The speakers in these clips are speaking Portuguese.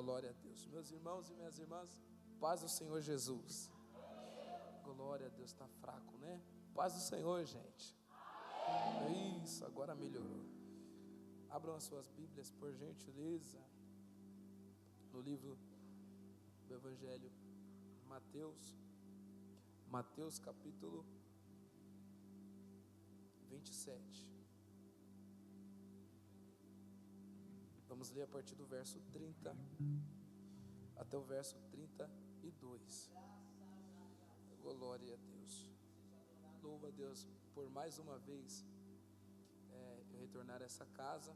Glória a Deus. Meus irmãos e minhas irmãs, paz do Senhor Jesus. Glória a Deus, está fraco, né? Paz do Senhor, gente. Isso, agora melhorou. Abram as suas Bíblias, por gentileza, no livro do Evangelho Mateus capítulo 27. Vamos ler a partir do verso 30 até o verso 32. Glória a Deus. Louva a Deus por mais uma vez eu retornar a essa casa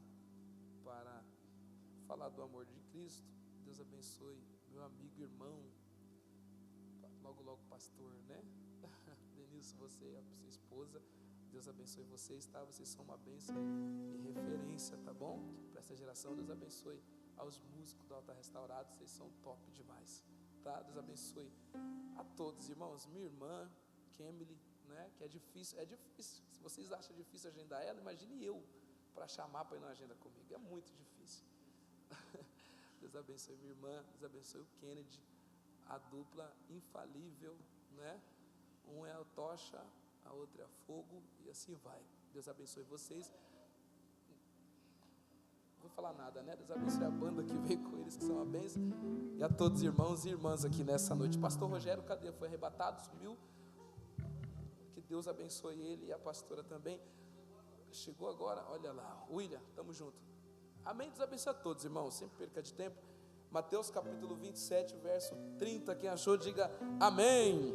para falar do amor de Cristo. Deus abençoe meu amigo e irmão, logo pastor, né? Denilson, você e a sua esposa, Deus abençoe vocês, tá? Vocês são uma bênção e referência, tá bom? Para essa geração, Deus abençoe aos músicos da Alta Restaurado, vocês são top demais, tá? Deus abençoe a todos, irmãos. Minha irmã, Kemily, né? Que é difícil, se vocês acham difícil agendar ela, imagine eu, para chamar para ir na agenda comigo, é muito difícil. Deus abençoe minha irmã, Deus abençoe o Kennedy, a dupla infalível, né? Um é a tocha, a outra é a fogo, e assim vai. Deus abençoe vocês. Não vou falar nada, né? Deus abençoe a banda que veio com eles, que são uma bênção, e a todos os irmãos e irmãs aqui nessa noite. Pastor Rogério, cadê? Foi arrebatado, sumiu. Que Deus abençoe ele e a pastora também. Chegou agora, olha lá, William, tamo junto. Amém, Deus abençoe a todos, irmãos, sempre perca de tempo. Mateus capítulo 27, verso 30, quem achou, diga amém.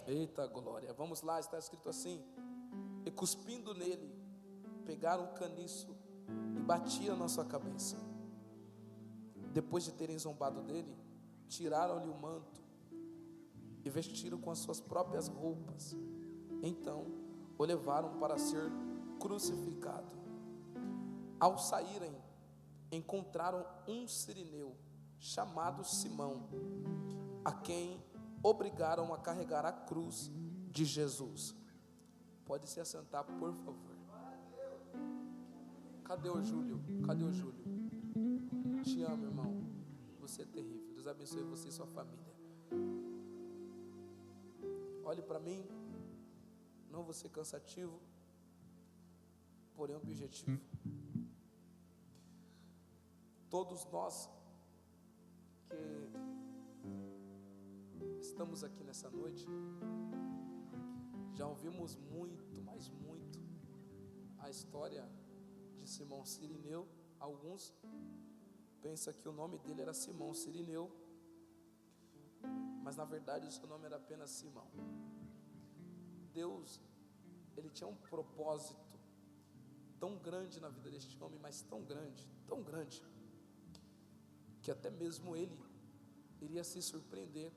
Eita glória, vamos lá, está escrito assim: e cuspindo nele, pegaram um caniço e batiam na sua cabeça. Depois de terem zombado dele, tiraram-lhe o manto e vestiram com as suas próprias roupas. Então o levaram para ser crucificado. Ao saírem, encontraram um cirineu chamado Simão, a quem obrigaram a carregar a cruz de Jesus. Pode se assentar, por favor. Cadê o Júlio? Te amo, irmão. Você é terrível. Deus abençoe você e sua família. Olhe para mim. Não vou ser cansativo, porém objetivo. Todos nós que estamos aqui nessa noite já ouvimos muito, mas muito, a história de Simão Cirineu. Alguns pensam que o nome dele era Simão Cirineu, mas na verdade o seu nome era apenas Simão. Deus, ele tinha um propósito tão grande na vida deste homem, mas tão grande, que até mesmo ele iria se surpreender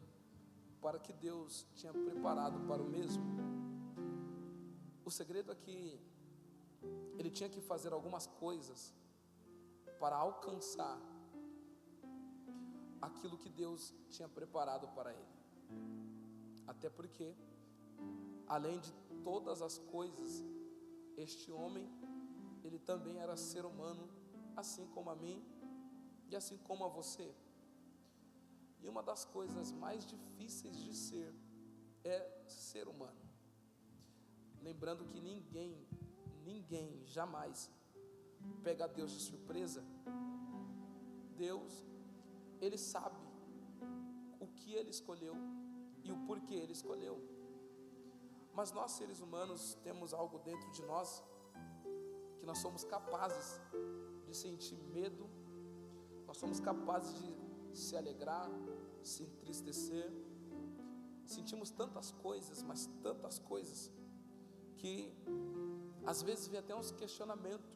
para que Deus tinha preparado para o mesmo. O segredo é que ele tinha que fazer algumas coisas para alcançar aquilo que Deus tinha preparado para ele. Até porque, além de todas as coisas, este homem, ele também era ser humano, assim como a mim e assim como a você. E uma das coisas mais difíceis de ser é ser humano. Lembrando que ninguém jamais pega Deus de surpresa. Deus, ele sabe o que ele escolheu e o porquê ele escolheu. Mas nós, seres humanos, temos algo dentro de nós que nós somos capazes de sentir medo, nós somos capazes de se alegrar, se entristecer. Sentimos tantas coisas, mas tantas coisas, que às vezes vem até uns questionamentos,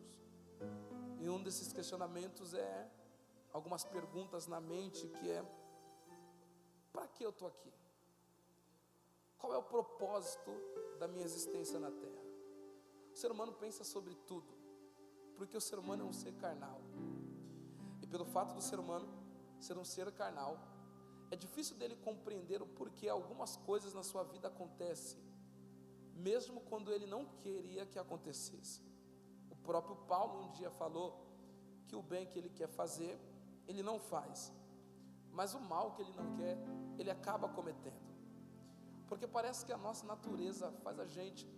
e um desses questionamentos é algumas perguntas na mente, que é: para que eu estou aqui? Qual é o propósito da minha existência na terra? O ser humano pensa sobre tudo, porque o ser humano é um ser carnal, e pelo fato do ser humano ser um ser carnal, é difícil dele compreender o porquê algumas coisas na sua vida acontecem, mesmo quando ele não queria que acontecesse. O próprio Paulo um dia falou que o bem que ele quer fazer, ele não faz, mas o mal que ele não quer, ele acaba cometendo, porque parece que a nossa natureza faz a gente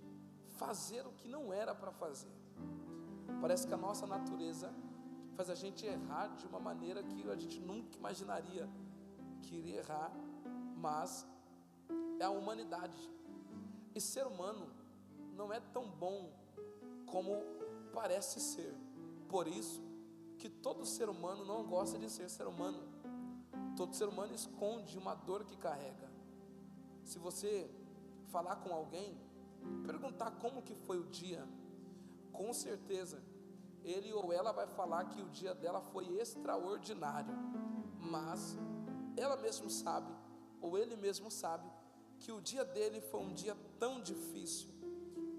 fazer o que não era para fazer. Parece que a nossa natureza faz a gente errar de uma maneira que a gente nunca imaginaria que iria errar, mas é a humanidade. E ser humano não é tão bom como parece ser. Por isso que todo ser humano não gosta de ser ser humano. Todo ser humano esconde uma dor que carrega. Se você falar com alguém, perguntar como que foi o dia, com certeza ele ou ela vai falar que o dia dela foi extraordinário, mas ela mesma sabe, ou ele mesmo sabe, que o dia dele foi um dia tão difícil,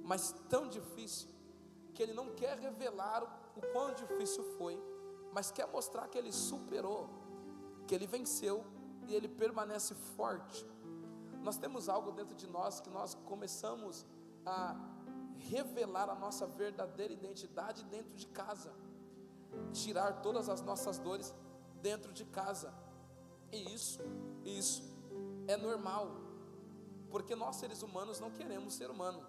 mas tão difícil, que ele não quer revelar o quão difícil foi, mas quer mostrar que ele superou, que ele venceu, e ele permanece forte. Nós temos algo dentro de nós, que nós começamos a revelar a nossa verdadeira identidade dentro de casa, tirar todas as nossas dores dentro de casa, e isso é normal, porque nós seres humanos não queremos ser humano,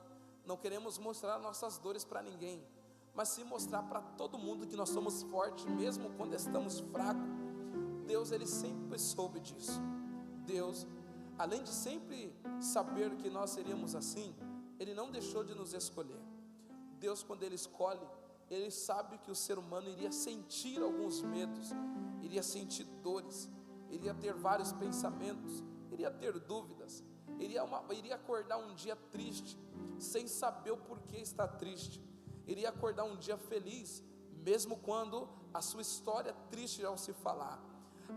não queremos mostrar nossas dores para ninguém, mas sim mostrar para todo mundo que nós somos fortes, mesmo quando estamos fracos. Deus, ele sempre soube disso. Deus, além de sempre saber que nós seríamos assim, ele não deixou de nos escolher. Deus, quando ele escolhe, ele sabe que o ser humano iria sentir alguns medos, iria sentir dores, iria ter vários pensamentos, iria ter dúvidas, iria acordar um dia triste, sem saber o porquê está triste, iria acordar um dia feliz, mesmo quando a sua história é triste ao se falar.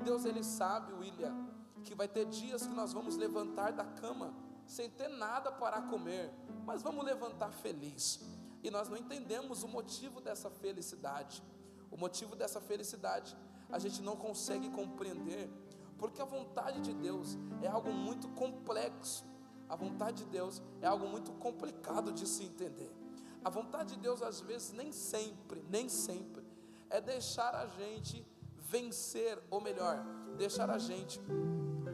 Deus, ele sabe, William, que vai ter dias que nós vamos levantar da cama sem ter nada para comer, mas vamos levantar feliz, e nós não entendemos o motivo dessa felicidade. O motivo dessa felicidade a gente não consegue compreender, porque a vontade de Deus é algo muito complexo, a vontade de Deus é algo muito complicado de se entender. A vontade de Deus, às vezes, nem sempre é deixar a gente vencer, ou melhor, deixar a gente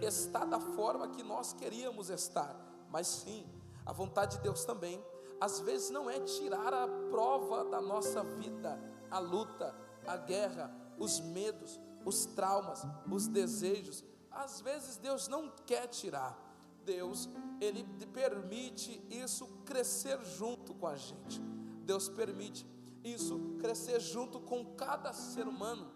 estar da forma que nós queríamos estar, mas sim, a vontade de Deus também, às vezes, não é tirar a prova da nossa vida, a luta, a guerra, os medos, os traumas, os desejos. Às vezes Deus não quer tirar. Deus, ele permite isso crescer junto com a gente. Deus permite isso crescer junto com cada ser humano,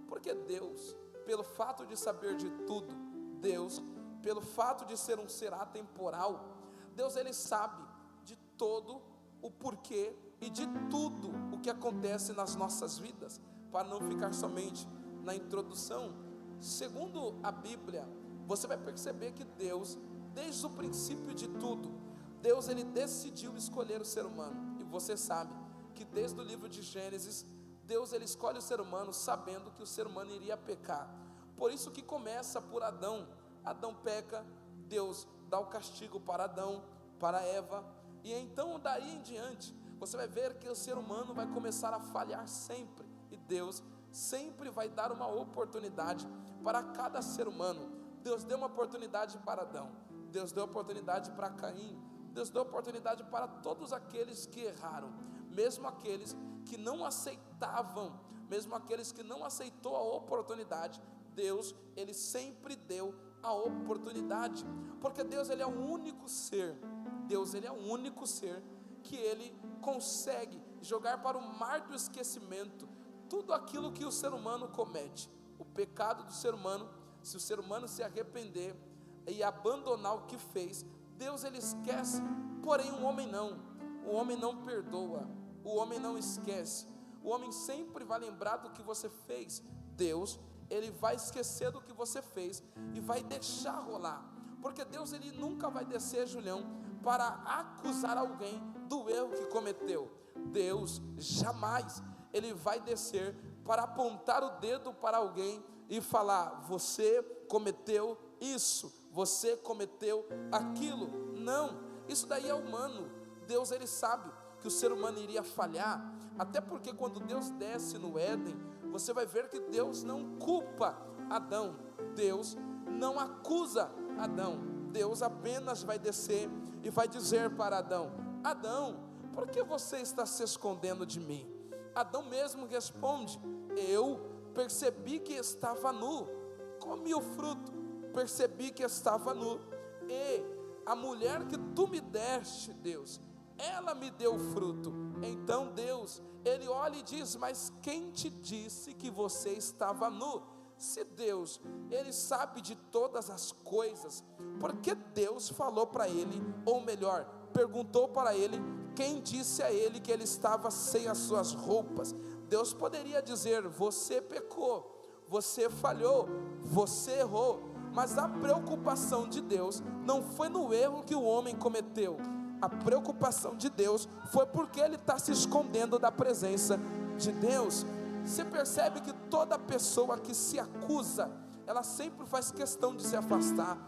porque Deus, pelo fato de saber de tudo, Deus, pelo fato de ser um ser atemporal, Deus, ele sabe de todo o porquê e de tudo o que acontece nas nossas vidas, para não ficar somente na introdução. Segundo a Bíblia, você vai perceber que Deus, desde o princípio de tudo, Deus, ele decidiu escolher o ser humano. E você sabe que desde o livro de Gênesis, Deus, ele escolhe o ser humano sabendo que o ser humano iria pecar. Por isso que começa por Adão. Adão peca, Deus dá o castigo para Adão, para Eva, e então daí em diante você vai ver que o ser humano vai começar a falhar sempre, e Deus sempre vai dar uma oportunidade para cada ser humano. Deus deu uma oportunidade para Adão, Deus deu oportunidade para Caim, Deus deu oportunidade para todos aqueles que erraram, mesmo aqueles que não aceitavam, mesmo aqueles que não aceitou a oportunidade. Deus, ele sempre deu a oportunidade, porque Deus, ele é o único ser, Deus, ele é o único ser que ele consegue jogar para o mar do esquecimento tudo aquilo que o ser humano comete, o pecado do ser humano. Se o ser humano se arrepender e abandonar o que fez, Deus, ele esquece. Porém o homem não perdoa, o homem não esquece, o homem sempre vai lembrar do que você fez. Deus, ele vai esquecer do que você fez e vai deixar rolar, porque Deus, ele nunca vai descer, Julião, para acusar alguém do erro que cometeu. Deus jamais ele vai descer para apontar o dedo para alguém e falar: você cometeu isso, você cometeu aquilo. Não, isso daí é humano. Deus, ele sabe que o ser humano iria falhar, até porque quando Deus desce no Éden, você vai ver que Deus não culpa Adão, Deus não acusa Adão, Deus apenas vai descer e vai dizer para Adão: Adão, por que você está se escondendo de mim? Adão mesmo responde: eu percebi que estava nu, comi o fruto, percebi que estava nu, e a mulher que tu me deste, Deus, ela me deu o fruto. Então Deus, Ele olha e diz: mas quem te disse que você estava nu? Se Deus, Ele sabe de todas as coisas, por que Deus falou para ele, ou melhor, perguntou para ele, quem disse a ele que ele estava sem as suas roupas? Deus poderia dizer: você pecou, você falhou, você errou, mas a preocupação de Deus não foi no erro que o homem cometeu, a preocupação de Deus foi porque ele está se escondendo da presença de Deus. Você percebe que toda pessoa que se acusa, ela sempre faz questão de se afastar,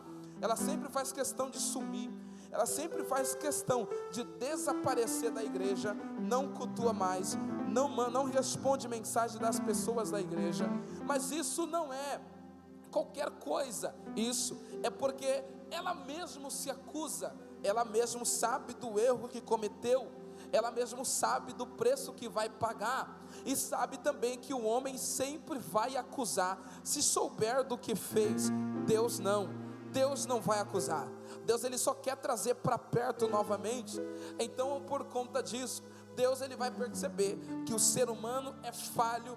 ela sempre faz questão de sumir, ela sempre faz questão de desaparecer da igreja, não cultua mais, não responde mensagem das pessoas da igreja. Mas isso não é qualquer coisa, isso é porque ela mesmo se acusa, ela mesmo sabe do erro que cometeu, ela mesmo sabe do preço que vai pagar, e sabe também que o homem sempre vai acusar, se souber do que fez. Deus não vai acusar, Deus ele só quer trazer para perto novamente. Então por conta disso, Deus ele vai perceber que o ser humano é falho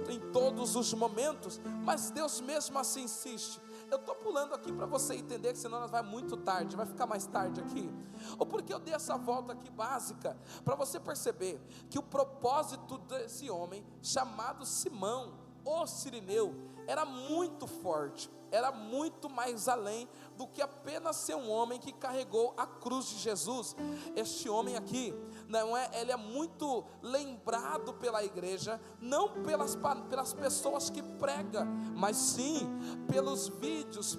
em todos os momentos, mas Deus mesmo assim insiste. Eu estou pulando aqui para você entender, que senão nós vai muito tarde, vai ficar mais tarde aqui. Ou porque eu dei essa volta aqui básica, para você perceber que o propósito desse homem, chamado Simão, o Cirineu, era muito forte, era muito mais além do que apenas ser um homem que carregou a cruz de Jesus. Este homem aqui, ele é muito lembrado pela igreja, não pelas pessoas que prega, mas sim pelos vídeos,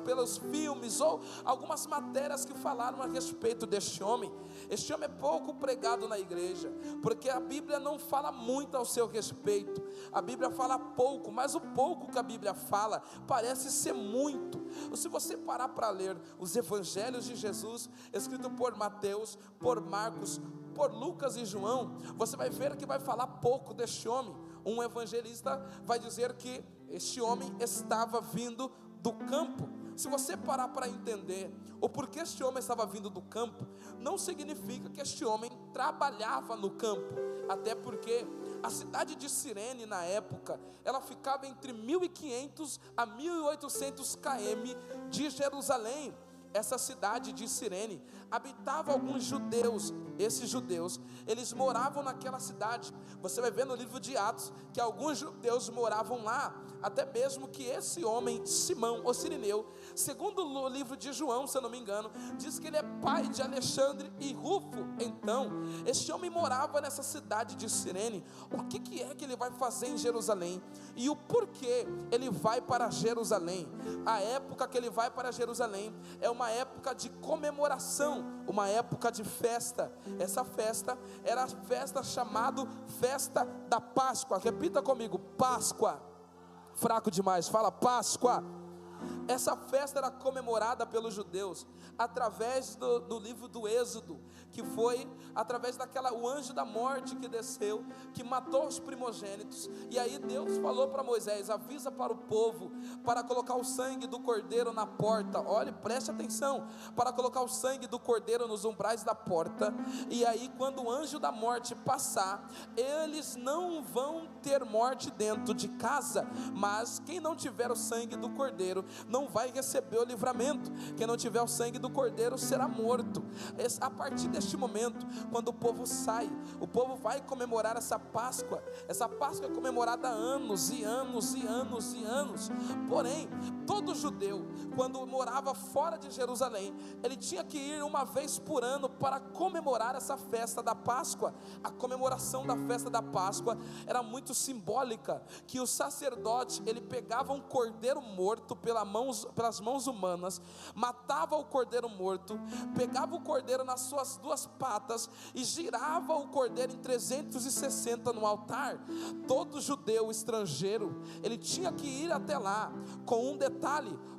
pelos filmes, ou algumas matérias que falaram a respeito deste homem. Este homem é pouco pregado na igreja, porque a Bíblia não fala muito ao seu respeito, a Bíblia fala pouco, mas o pouco que a Bíblia fala, parece ser muito. Se você parar para ler os evangelhos de Jesus, escrito por Mateus, por Marcos, por Lucas e João, você vai ver que vai falar pouco deste homem. Um evangelista vai dizer que este homem estava vindo do campo. Se você parar para entender o porquê este homem estava vindo do campo, não significa que este homem trabalhava no campo, até porque a cidade de Cirene na época, ela ficava entre 1500 a 1800 km de Jerusalém. Essa cidade de Cirene habitava alguns judeus. Esses judeus, eles moravam naquela cidade. Você vai ver no livro de Atos que alguns judeus moravam lá, até mesmo que esse homem Simão, o Cirineu, segundo o livro de João, se eu não me engano, diz que ele é pai de Alexandre e Rufo. Então, este homem morava nessa cidade de Cirene. O que é que ele vai fazer em Jerusalém? E o porquê ele vai para Jerusalém? A época que ele vai para Jerusalém é uma época de comemoração, uma época de festa. Essa festa era a festa chamada Festa da Páscoa. Repita comigo: Páscoa. Fraco demais, fala Páscoa. Essa festa era comemorada pelos judeus através do livro do Êxodo, que foi através o anjo da morte que desceu, que matou os primogênitos. E aí Deus falou para Moisés: avisa para o povo, para colocar o sangue do cordeiro na porta. Olhe, preste atenção, para colocar o sangue do cordeiro nos umbrais da porta. E aí quando o anjo da morte passar, eles não vão ter morte dentro de casa, mas quem não tiver o sangue do cordeiro não vai receber o livramento. Quem não tiver o sangue do cordeiro será morto. A partir deste momento, quando o povo sai, o povo vai comemorar essa Páscoa. Essa Páscoa é comemorada há anos e anos e anos e anos. Porém, todo judeu, quando morava fora de Jerusalém, ele tinha que ir uma vez por ano para comemorar essa festa da Páscoa. A comemoração da festa da Páscoa era muito simbólica, que o sacerdote, ele pegava um cordeiro morto pelas mãos humanas, matava o cordeiro morto, pegava o cordeiro nas suas duas patas e girava o cordeiro em 360 no altar. Todo judeu estrangeiro, ele tinha que ir até lá, com um detalhe.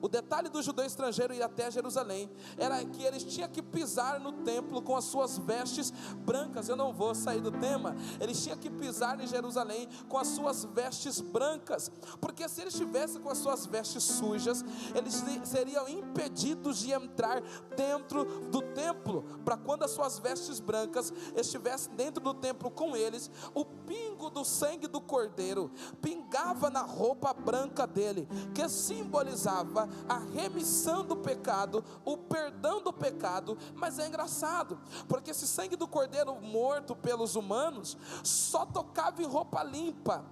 O detalhe do judeu estrangeiro ir até Jerusalém era que eles tinham que pisar no templo com as suas vestes brancas. Eu não vou sair do tema. Eles tinham que pisar em Jerusalém com as suas vestes brancas, porque se eles estivessem com as suas vestes sujas, eles seriam impedidos de entrar dentro do templo. Para quando as suas vestes brancas estivessem dentro do templo com eles, o pingo do sangue do cordeiro pingava na roupa branca dele, que simbolizava a remissão do pecado, o perdão do pecado. Mas é engraçado, porque esse sangue do cordeiro morto pelos humanos só tocava em roupa limpa,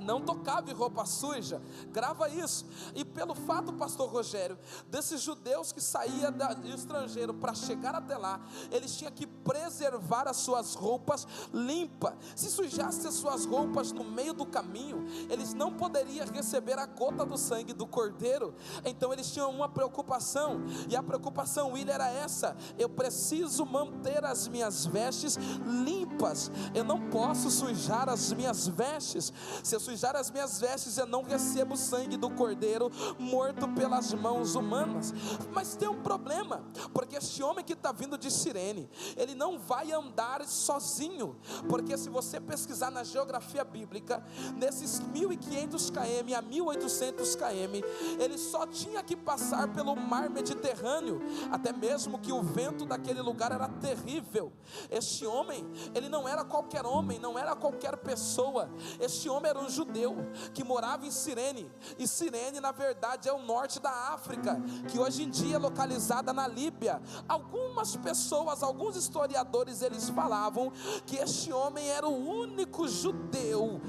não tocava em roupa suja. Grava isso. E pelo fato, pastor Rogério, desses judeus que saíam do estrangeiro para chegar até lá, eles tinham que preservar as suas roupas limpas. Se sujasse as suas roupas no meio do caminho, eles não poderiam receber a gota do sangue do cordeiro. Então eles tinham uma preocupação, e a preocupação, William, era essa: eu preciso manter as minhas vestes limpas, eu não posso sujar as minhas vestes. Se eu sujar as minhas vestes, eu não recebo o sangue do cordeiro morto pelas mãos humanas. Mas tem um problema, porque este homem que está vindo de Cirene, ele não vai andar sozinho, porque se você pesquisar na geografia bíblica, nesses 1500 km a 1800 km, ele só tinha que passar pelo mar Mediterrâneo, até mesmo que o vento daquele lugar era terrível. Este homem, ele não era qualquer homem, não era qualquer pessoa. Este homem era um judeu que morava em Cirene, e Cirene na verdade é o norte da África, que hoje em dia é localizada na Líbia. Algumas pessoas, alguns historiadores, eles falavam que este homem era o único judeu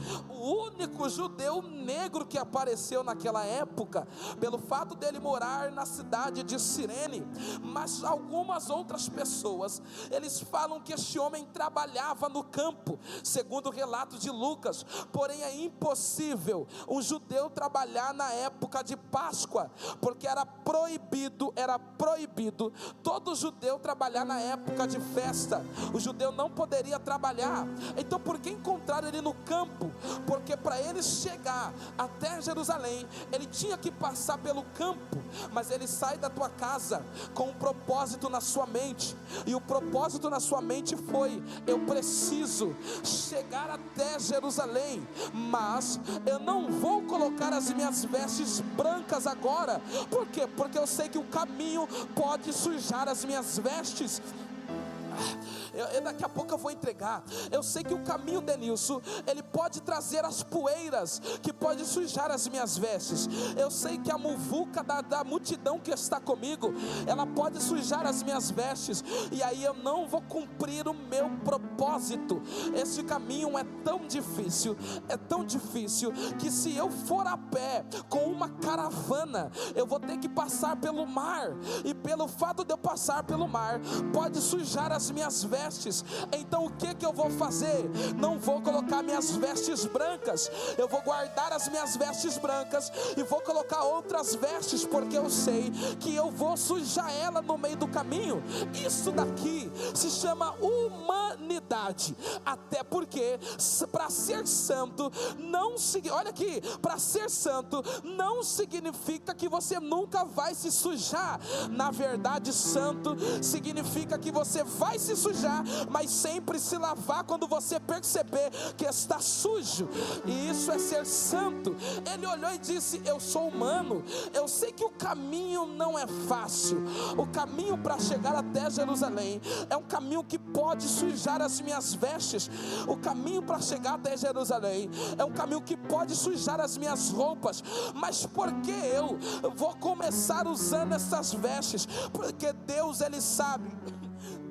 negro que apareceu naquela época, pelo fato dele morar na cidade de Cirene. Mas algumas outras pessoas, eles falam que este homem trabalhava no campo, segundo o relato de Lucas. Porém é impossível um judeu trabalhar na época de Páscoa, porque era proibido todo judeu trabalhar na época de festa. O judeu não poderia trabalhar. Então por que encontraram ele no campo? Porque para ele chegar até Jerusalém, ele tinha que passar pelo campo. Mas ele sai da tua casa com um propósito na sua mente, e o propósito na sua mente foi: eu preciso chegar até Jerusalém, mas eu não vou colocar as minhas vestes brancas agora. Por quê? Porque eu sei que o caminho pode sujar as minhas vestes. Daqui a pouco eu vou entregar. Eu sei que o caminho, Denilson, ele pode trazer as poeiras que pode sujar as minhas vestes. Eu sei que a muvuca da multidão que está comigo, ela pode sujar as minhas vestes, e aí eu não vou cumprir o meu propósito. Esse caminho é tão difícil, que se eu for a pé com uma caravana, eu vou ter que passar pelo mar, e pelo fato de eu passar pelo mar, pode sujar as minhas vestes. Então o que eu vou fazer? Não vou colocar minhas vestes brancas, eu vou guardar as minhas vestes brancas e vou colocar outras vestes, porque eu sei que eu vou sujar ela no meio do caminho. Isso daqui se chama humanidade. Até porque para ser santo olha aqui, para ser santo não significa que você nunca vai se sujar. Na verdade, santo significa que você vai se sujar, mas sempre se lavar quando você perceber que está sujo. E isso é ser santo. Ele olhou e disse: eu sou humano, eu sei que o caminho não é fácil. O caminho para chegar até Jerusalém é um caminho que pode sujar as minhas vestes. O caminho para chegar até Jerusalém é um caminho que pode sujar as minhas roupas. Mas por que eu vou começar usando essas vestes? Porque Deus, Ele sabe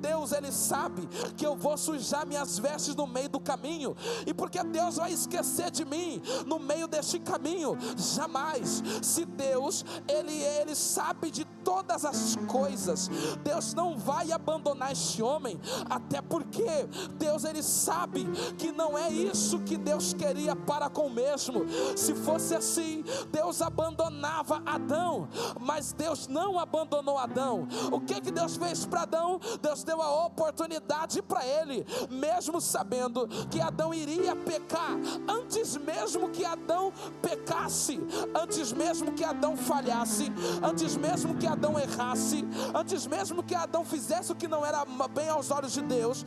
Deus ele sabe que eu vou sujar minhas vestes no meio do caminho, e porque Deus vai esquecer de mim no meio deste caminho? Jamais. Se Deus ele sabe de todas as coisas, Deus não vai abandonar este homem, até porque Deus ele sabe que não é isso que Deus queria para com o mesmo. Se fosse assim, Deus abandonava Adão, mas Deus não abandonou Adão. O que Deus fez para Adão? Deus deu a oportunidade para ele, mesmo sabendo que Adão iria pecar, antes mesmo que Adão pecasse, antes mesmo que Adão falhasse, antes mesmo que Adão errasse, antes mesmo que Adão fizesse o que não era bem aos olhos de Deus,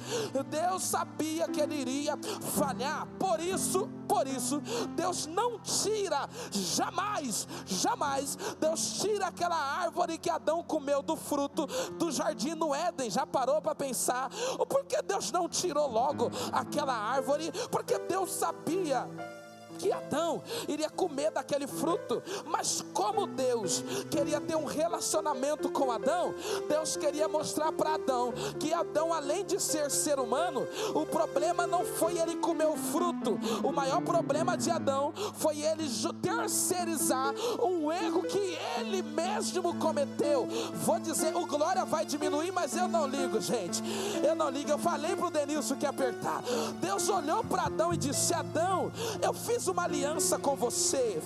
Deus sabia que ele iria falhar. Por isso, Deus não tira, jamais Deus tira aquela árvore que Adão comeu do fruto do jardim no Éden. Já parou para pensar o porquê Deus não tirou logo aquela árvore? Porque Deus sabia que Adão iria comer daquele fruto, mas como Deus queria ter um relacionamento com Adão, Deus queria mostrar para Adão que Adão, além de ser humano, o problema não foi ele comer o fruto, o maior problema de Adão foi ele terceirizar um erro que ele mesmo cometeu. Vou dizer, o glória vai diminuir, mas eu não ligo, gente, eu não ligo. Eu falei para o Denilson que ia apertar. Deus olhou para Adão e disse: Adão, eu fiz uma aliança com você,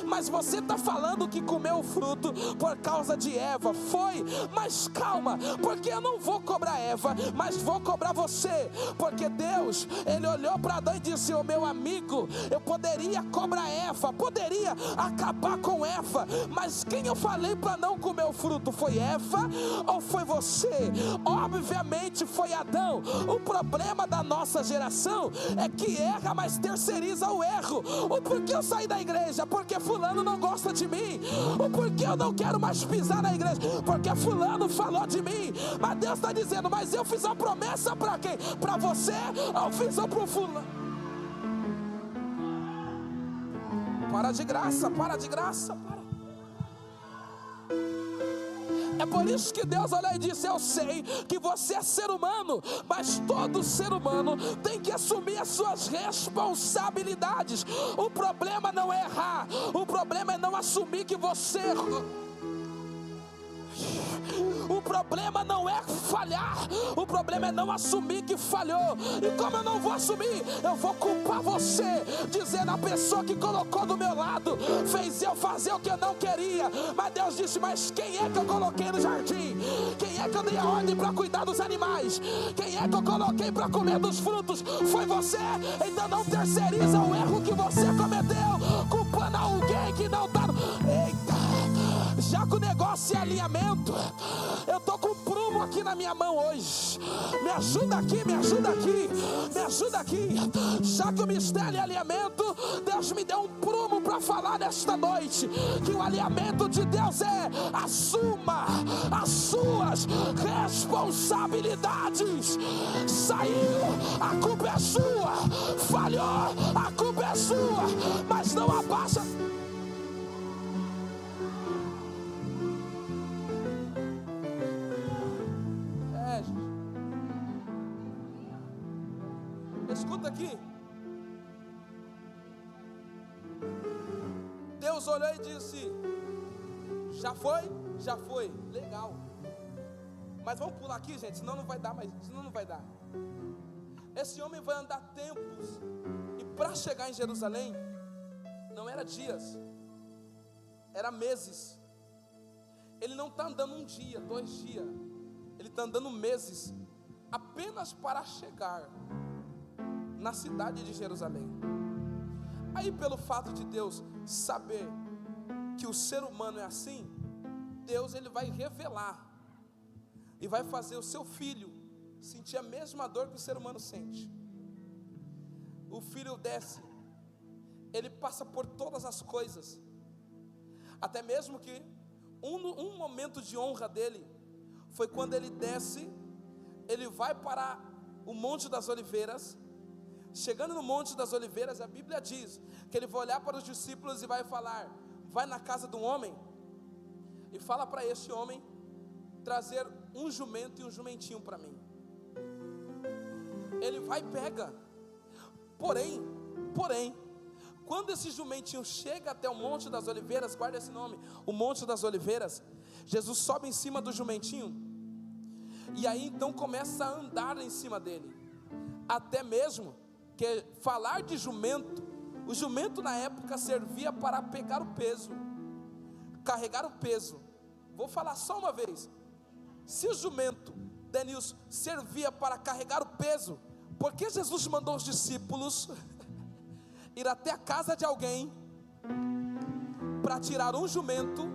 mas você está falando que comeu o fruto por causa de Eva. Foi, mas calma, porque eu não vou cobrar Eva, mas vou cobrar você, porque Deus, ele olhou para Adão e disse: ô meu amigo, eu poderia cobrar Eva, poderia acabar com Eva, mas quem eu falei para não comer o fruto, foi Eva ou foi você? Obviamente foi Adão. O problema da nossa geração é que erra, mas terceiriza o erro. O porquê eu saí da igreja? Porque fulano não gosta de mim. O porquê eu não quero mais pisar na igreja? Porque fulano falou de mim. Mas Deus está dizendo: mas eu fiz uma promessa para quem? Para você ou fiz para o fulano? Para de graça, para. É por isso que Deus olhou e disse: eu sei que você é ser humano, mas todo ser humano tem que assumir as suas responsabilidades. O problema não é errar, o problema é não assumir que você errou. O problema não é falhar, o problema é não assumir que falhou. E como eu não vou assumir, eu vou culpar você, dizendo: a pessoa que colocou do meu lado fez eu fazer o que eu não queria. Mas Deus disse: mas quem é que eu coloquei no jardim? Quem é que eu dei a ordem para cuidar dos animais? Quem é que eu coloquei para comer dos frutos? Foi você. Então não terceiriza o erro que você cometeu, culpando alguém que não está. Eita! Já que o negócio é alinhamento, eu estou com um prumo aqui na minha mão hoje. Me ajuda aqui. Já que o mistério é alinhamento, Deus me deu um prumo para falar nesta noite. Que o alinhamento de Deus é: assuma as suas responsabilidades. Saiu, a culpa é sua. Falhou, a culpa é sua. Mas não abaixa. Escuta aqui. Deus olhou e disse: já foi? Já foi. Legal. Mas vamos pular aqui, gente, senão não vai dar. Esse homem vai andar tempos, e para chegar em Jerusalém não era dias, era meses. Ele não está andando um dia, 2 dias, ele está andando meses, apenas para chegar na cidade de Jerusalém. Aí, pelo fato de Deus saber que o ser humano é assim, Deus ele vai revelar e vai fazer o seu filho sentir a mesma dor que o ser humano sente. O filho desce, ele passa por todas as coisas, até mesmo que um momento de honra dele foi quando ele desce, ele vai para o Monte das Oliveiras. Chegando no Monte das Oliveiras, a Bíblia diz que ele vai olhar para os discípulos e vai falar: vai na casa de um homem e fala para este homem trazer um jumento e um jumentinho para mim. Ele vai e pega. Porém, quando esse jumentinho chega até o Monte das Oliveiras, guarda esse nome, o Monte das Oliveiras, Jesus sobe em cima do jumentinho, e aí então começa a andar em cima dele. Até mesmo que falar de jumento, o jumento na época servia para pegar o peso, carregar o peso. Vou falar só uma vez. Se o jumento, Denilson, servia para carregar o peso, por que Jesus mandou os discípulos ir até a casa de alguém para tirar um jumento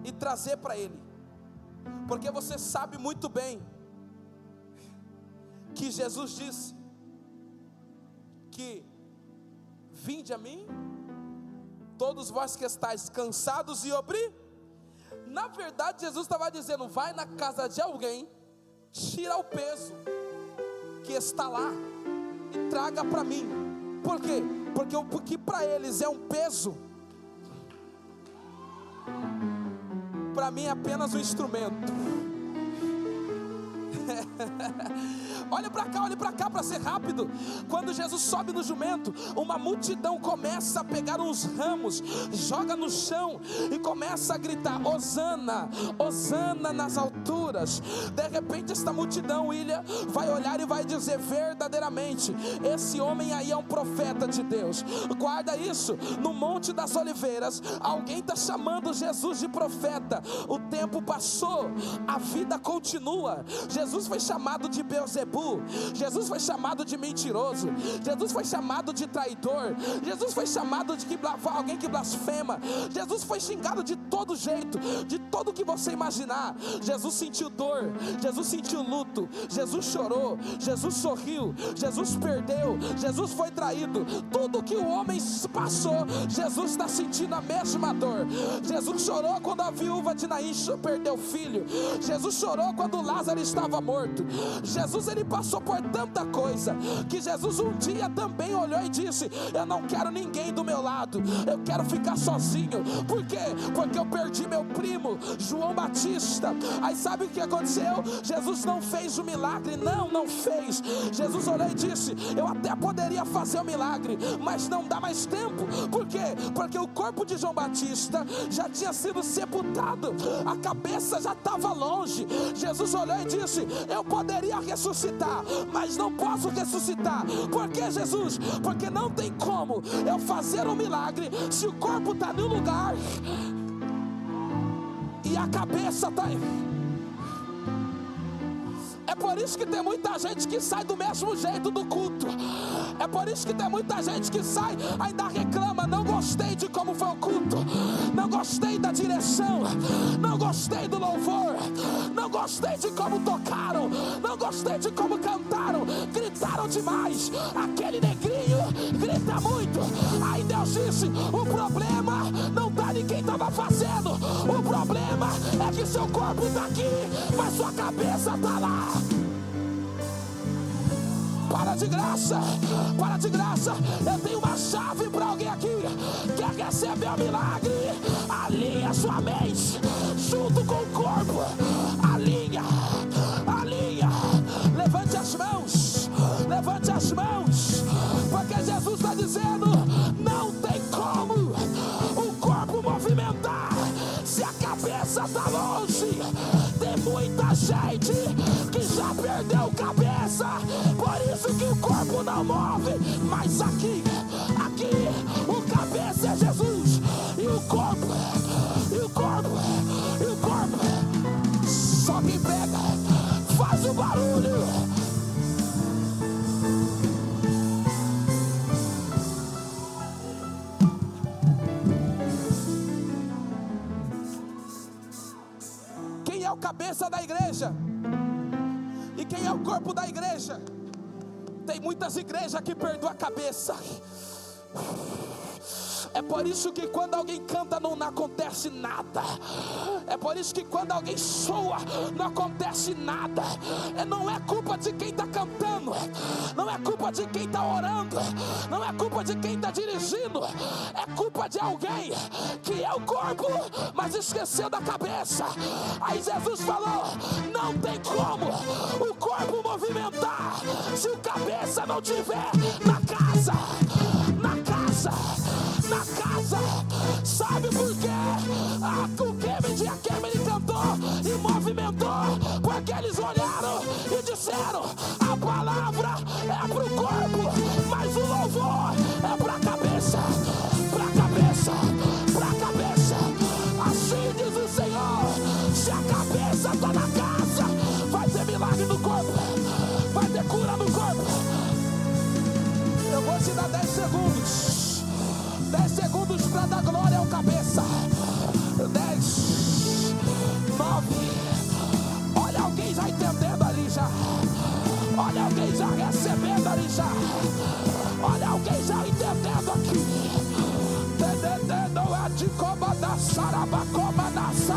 e trazer para ele? Porque você sabe muito bem que Jesus disse que: vinde a mim, todos vós que estáis cansados e oprimidos. Na verdade, Jesus estava dizendo: vai na casa de alguém, tira o peso que está lá e traga para mim. Por quê? Porque o que para eles é um peso, para mim é apenas um instrumento. Olha para cá para ser rápido. Quando Jesus sobe no jumento, uma multidão começa a pegar uns ramos, joga no chão e começa a gritar: Hosana, Hosana nas alturas. De repente esta multidão, William, vai olhar e vai dizer: verdadeiramente, esse homem aí é um profeta de Deus. Guarda isso, no Monte das Oliveiras, alguém está chamando Jesus de profeta. O tempo passou, a vida continua. Jesus foi chamado de Beelzebu, Jesus foi chamado de mentiroso, Jesus foi chamado de traidor, Jesus foi chamado de alguém que blasfema, Jesus foi xingado de todo jeito, de todo que você imaginar. Jesus sentiu dor, Jesus sentiu luto, Jesus chorou, Jesus sorriu, Jesus perdeu, Jesus foi traído. Tudo que o homem passou, Jesus está sentindo a mesma dor. Jesus chorou quando a viúva de Naim perdeu o filho, Jesus chorou quando Lázaro estava morto. Jesus, ele passou por tanta coisa, que Jesus um dia também olhou e disse: eu não quero ninguém do meu lado, eu quero ficar sozinho. Por quê? Porque eu perdi meu primo João Batista. Aí sabe o que aconteceu? Jesus não fez o milagre, não fez. Jesus olhou e disse: eu até poderia fazer o milagre, mas não dá mais tempo. Por quê? Porque o corpo de João Batista já tinha sido sepultado, a cabeça já estava longe. Jesus olhou e disse: eu poderia ressuscitar, mas não posso ressuscitar. Por que, Jesus? Porque não tem como eu fazer um milagre se o corpo está no lugar e a cabeça está aí. É por isso que tem muita gente que sai do mesmo jeito do culto. É por isso que tem muita gente que sai, ainda reclama: não gostei de como foi o culto, não gostei da direção, não gostei do louvor, não gostei de como tocaram, não gostei de como cantaram, gritaram demais, aquele negrinho grita muito. Aí Deus disse: o problema não está em quem estava fazendo, o problema é que seu corpo está aqui, mas sua cabeça está lá. Para de graça, para de graça. Eu tenho uma chave para alguém aqui. Quer receber o milagre? Alinha sua mente junto com o corpo. Alinha, alinha. Levante as mãos, levante as mãos, porque Jesus está dizendo: não tem como o corpo movimentar se a cabeça está longe. Tem muita gente que já perdeu cabeça, por isso que o corpo não move. Mas aqui o cabeça é Jesus, e o corpo só quem pega faz o barulho. Quem é o cabeça da igreja? E quem é o corpo da igreja? Tem muitas igrejas que perderam a cabeça. É por isso que quando alguém canta não acontece nada. É por isso que quando alguém soa não acontece nada. Não é culpa de quem está cantando, não é culpa de quem está orando, não é culpa de quem está dirigindo. É culpa de alguém que é o corpo, mas esqueceu da cabeça. Aí Jesus falou: não tem como o corpo movimentar se o cabeça não tiver na casa. Na casa, na casa. Sabe por quê? O Kevin Akemi, ele cantou e movimentou, porque eles olharam e disseram: a palavra é pro corpo, mas o louvor é pra cabeça. Pra cabeça, pra cabeça. Assim diz o Senhor: se a cabeça tá na casa, vai ter milagre no corpo, vai ter cura no corpo. Eu vou te dar 10 segundos. 10 segundos para dar glória ao cabeça. 10, 9. Olha alguém já entendendo ali já. Olha alguém já recebendo ali já. Olha alguém já entendendo aqui. Não é de coma da sarabacoma nassa.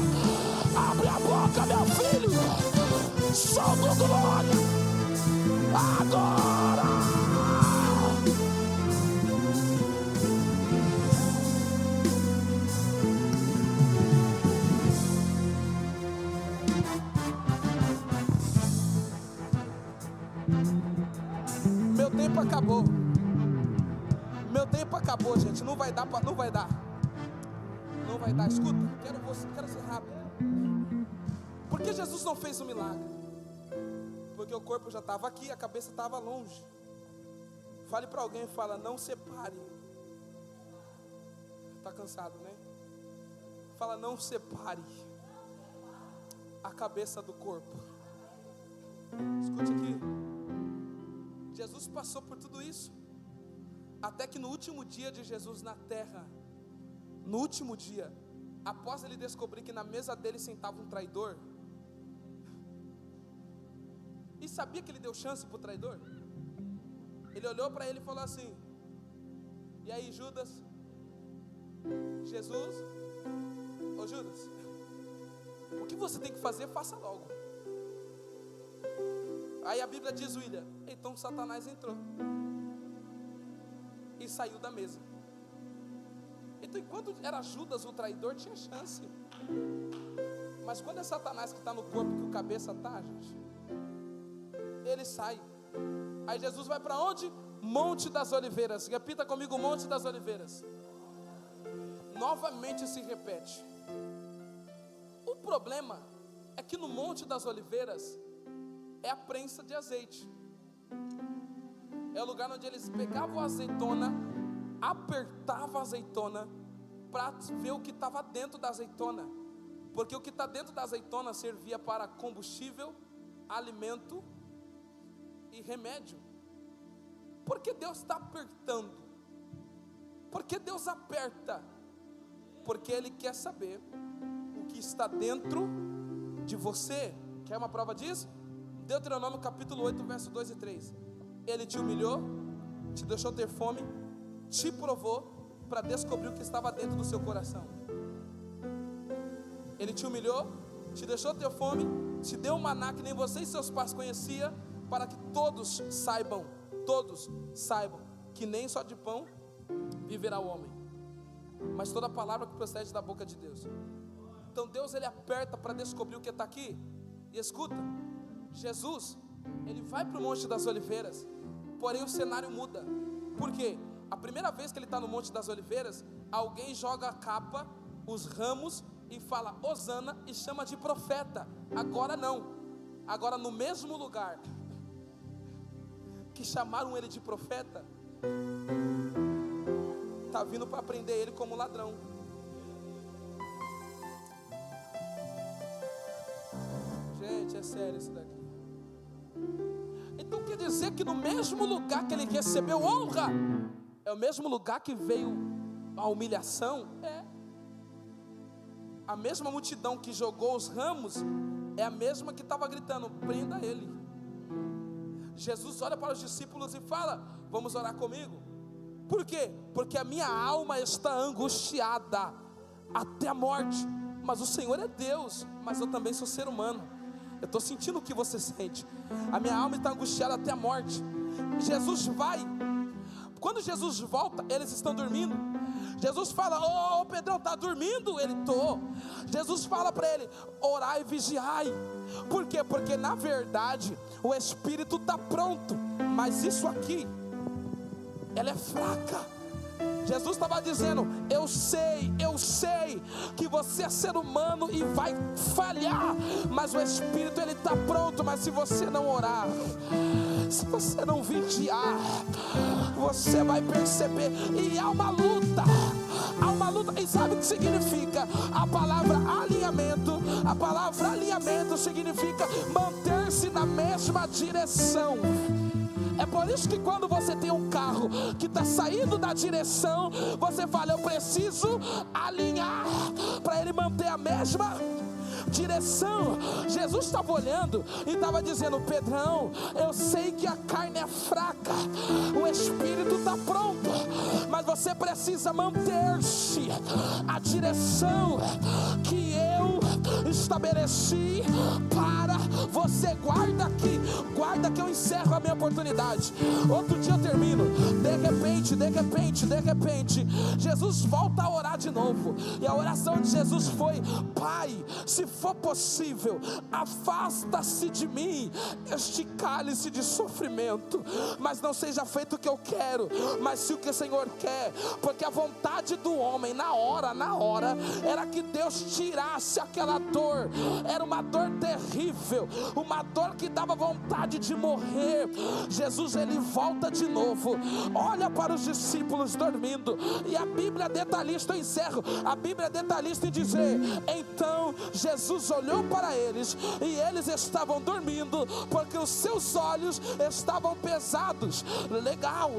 Abre a boca, meu filho. Solta glória. Agora. Meu tempo acabou. Meu tempo acabou, gente. Não vai dar, não vai dar. Não vai dar. Escuta, quero ser rápido. Por que Jesus não fez o milagre? Porque o corpo já estava aqui, a cabeça estava longe. Fale para alguém e fala: não separe. Está cansado, né? Fala: não separe a cabeça do corpo. Escute aqui. Jesus passou por tudo isso, até que no último dia de Jesus na terra, no último dia, após ele descobrir que na mesa dele sentava um traidor, e sabia que ele deu chance para o traidor, ele olhou para ele e falou assim: e aí, Judas? Jesus, ô Judas, o que você tem que fazer, faça logo. Aí a Bíblia diz, William, então Satanás entrou e saiu da mesa. Então enquanto era Judas o traidor, tinha chance. Mas quando é Satanás que está no corpo, que o cabeça está, gente, ele sai. Aí Jesus vai para onde? Monte das Oliveiras. Repita comigo: Monte das Oliveiras. Novamente se repete. O problema é que no Monte das Oliveiras é a prensa de azeite. É o lugar onde eles pegavam a azeitona, apertavam a azeitona para ver o que estava dentro da azeitona. Porque o que está dentro da azeitona servia para combustível, alimento e remédio. Por que Deus está apertando? Por que Deus aperta? Porque Ele quer saber o que está dentro de você. Quer uma prova disso? Deuteronômio capítulo 8, verso 2 e 3. Ele te humilhou, te deixou ter fome, te provou para descobrir o que estava dentro do seu coração. Ele te humilhou, te deixou ter fome, te deu um maná que nem você e seus pais conheciam, para que todos saibam, que nem só de pão viverá o homem, mas toda palavra que procede da boca de Deus. Então Deus, Ele aperta para descobrir o que está aqui. E escuta, Jesus, Ele vai para o Monte das Oliveiras, porém o cenário muda. Por quê? A primeira vez que Ele está no Monte das Oliveiras, alguém joga a capa, os ramos, e fala Hosana, e chama de profeta. Agora não. Agora no mesmo lugar que chamaram Ele de profeta, está vindo para prender Ele como ladrão. Gente, é sério isso daqui. Então quer dizer que no mesmo lugar que Ele recebeu honra, é o mesmo lugar que veio a humilhação? É. A mesma multidão que jogou os ramos é a mesma que estava gritando: prenda Ele. Jesus olha para os discípulos e fala: vamos orar comigo? Por quê? Porque a minha alma está angustiada até a morte. Mas o Senhor é Deus, mas eu também sou ser humano. Eu estou sentindo o que você sente. A minha alma está angustiada até a morte. Jesus vai. Quando Jesus volta, eles estão dormindo. Jesus fala: ô Pedrão, está dormindo? Ele: tô. Jesus fala para ele: orai e vigiai. Por quê? Porque na verdade o espírito está pronto, mas isso aqui, ela é fraca. Jesus estava dizendo: eu sei que você é ser humano e vai falhar, mas o espírito ele está pronto. Mas se você não orar, se você não vigiar, você vai perceber. E há uma luta. E sabe o que significa a palavra alinhamento? A palavra alinhamento significa manter-se na mesma direção. É por isso que quando você tem um carro que está saindo da direção, você fala: eu preciso alinhar para ele manter a mesma direção. Jesus estava olhando e estava dizendo: Pedrão, eu sei que a carne é fraca, o espírito está pronto, mas você precisa manter-se a direção que eu estabeleci para você. Guarda que eu encerro a minha oportunidade. Outro dia eu termino. De repente Jesus volta a orar de novo. E a oração de Jesus foi: Pai, se for possível, afasta-se de mim este cálice de sofrimento, mas não seja feito o que eu quero, mas se o que o Senhor quer. Porque a vontade do homem na hora era que Deus tirasse aquela dor. Era uma dor terrível, uma dor que dava vontade de morrer. Jesus ele volta de novo, olha para os discípulos dormindo, e a Bíblia detalhista, eu encerro, a Bíblia detalhista em dizer: então Jesus olhou para eles e eles estavam dormindo, porque os seus olhos estavam pesados. Legal.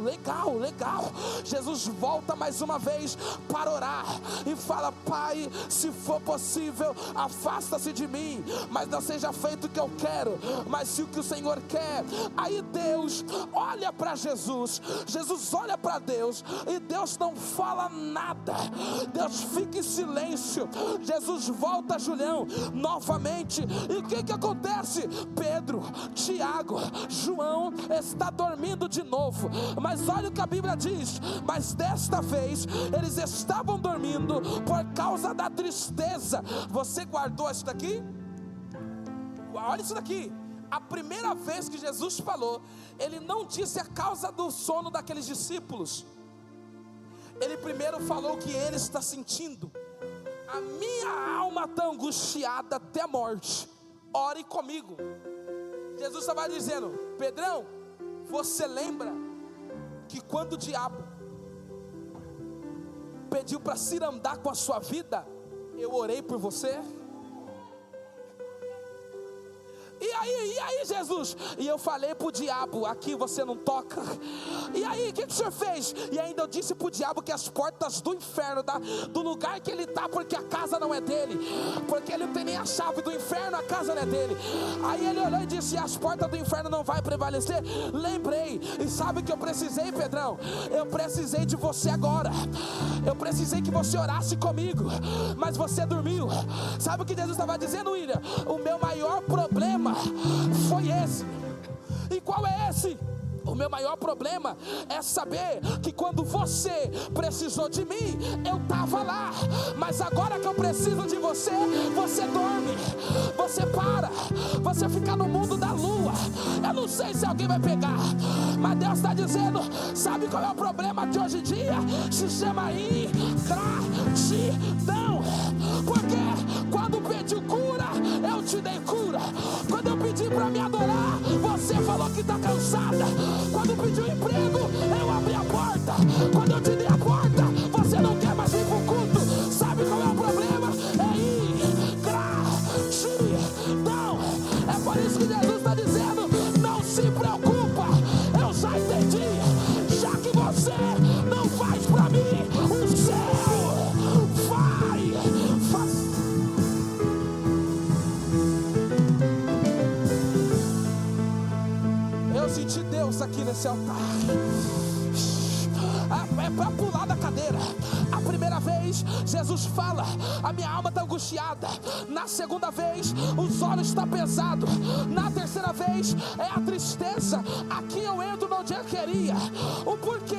Jesus volta mais uma vez para orar e fala: Pai, se for possível, afasta-se de mim, mas não seja feito o que eu quero, mas se o que o Senhor quer. Aí Deus olha para Jesus olha para Deus, e Deus não fala nada. Deus fica em silêncio. Jesus volta, Julião, novamente, e o que acontece? Pedro, Tiago, João está dormindo de novo. Mas olha o que a Bíblia diz: mas desta vez eles estavam dormindo por causa da tristeza. Você guardou isso daqui? Olha isso daqui. A primeira vez que Jesus falou, ele não disse a causa do sono daqueles discípulos. Ele primeiro falou o que ele está sentindo. A minha alma está angustiada até a morte, ore comigo. Jesus estava dizendo: Pedrão, você lembra que quando o diabo pediu para se andar com a sua vida, eu orei por você? E aí Jesus? E eu falei para o diabo: aqui você não toca. E aí o que o senhor fez? E ainda eu disse para o diabo que as portas do inferno, do lugar que ele está, porque a casa não é dele, porque ele não tem nem a chave do inferno, a casa não é dele. Aí ele olhou e disse: as portas do inferno não vai prevalecer. Lembrei. E sabe o que eu precisei, Pedrão? Eu precisei de você agora. Eu precisei que você orasse comigo, mas você dormiu. Sabe o que Jesus estava dizendo, William? O meu maior problema foi esse. E qual é esse? O meu maior problema é saber que quando você precisou de mim, eu estava lá. Mas agora que eu preciso de você, você dorme, você para, você fica no mundo da lua. Eu não sei se alguém vai pegar, mas Deus está dizendo: sabe qual é o problema de hoje em dia? Se chama ingratidão. Porque quando pediu cura, eu te dei cura. Quando eu pedi para me adorar, você falou que está cansada. Quando pediu emprego, eu abri a porta. Quando eu te dei a porta, você não quer mais vir para o culto. Sabe qual é o problema? É ingratidão. É por isso que Jesus está dizendo: não se preocupa, eu já entendi. Já que você não faz para mim, o céu vai fazer. Eu senti Deus aqui nesse altar. é para pular da cadeira. A primeira vez, Jesus fala: a minha alma está angustiada. Na segunda vez, os olhos estão pesados. Na terceira vez, é a tristeza. Aqui eu entro onde eu queria. O porquê